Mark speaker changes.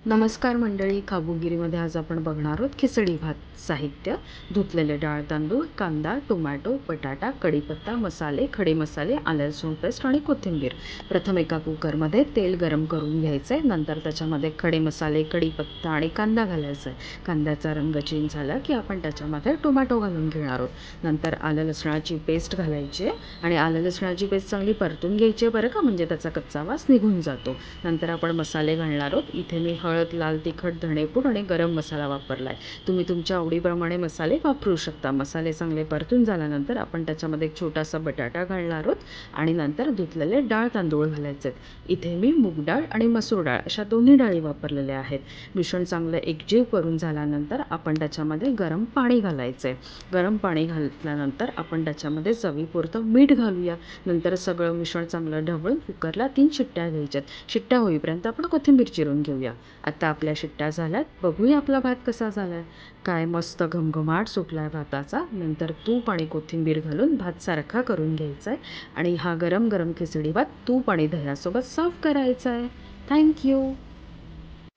Speaker 1: नमस्कार मंडळी, काबूगिरीमध्ये आज आपण बघणार आहोत खिचडी भात. साहित्य: धुतलेले डाळ तांदूळ, कांदा, टोमॅटो, बटाटा, कढीपत्ता, मसाले, खडे मसाले, आलं लसूण पेस्ट आणि कोथिंबीर. प्रथम एका कुकरमध्ये तेल गरम करून घ्यायचं आहे. नंतर त्याच्यामध्ये खडे मसाले, कढीपत्ता आणि कांदा घालायचा आहे. कांद्याचा रंग चेंज झाला की आपण त्याच्यामध्ये टोमॅटो घालून घेणार आहोत. नंतर आलं लसणाची पेस्ट घालायची आहे आणि आलं लसणाची पेस्ट चांगली परतून घ्यायची आहे बरं का, म्हणजे त्याचा कच्चा वास निघून जातो. नंतर आपण मसाले घालणार आहोत. इथे मी हळद, लाल तिखट, धणेपूड आणि गरम मसाला वापरला आहे. तुम्ही तुमच्या आवडीप्रमाणे मसाले वापरू शकता. मसाले चांगले परतून झाल्यानंतर आपण त्याच्यामध्ये एक छोटासा बटाटा घालणार आहोत आणि नंतर धुतलेले डाळ तांदूळ घालायचे आहेत. इथे मी मूग डाळ आणि मसूर डाळ अशा दोन्ही डाळी वापरलेल्या आहेत. मिश्रण चांगलं एकजीव करून झाल्यानंतर आपण त्याच्यामध्ये गरम पाणी घालायचं आहे. गरम पाणी घातल्यानंतर आपण त्याच्यामध्ये चवीपुरतं मीठ घालूया. नंतर सगळं मिश्रण चांगलं ढवळून कुकरला 3 शिट्ट्या घ्यायच्यात. शिट्ट्या होईपर्यंत आपण कोथिंबीर चिरून घेऊया. आता आपल्या शिट्ट्या झाल्यात. बघूया आपला भात कसा झाला आहे. काय मस्त घमघमाट सुटला आहे भाताचा. नंतर तूप आणि कोथिंबीर घालून भात सारखा करून घ्यायचा आहे आणि हा गरम गरम खिचडी भात तूप आणि दह्यासोबत सर्व्ह करायचा आहे. थँक्यू.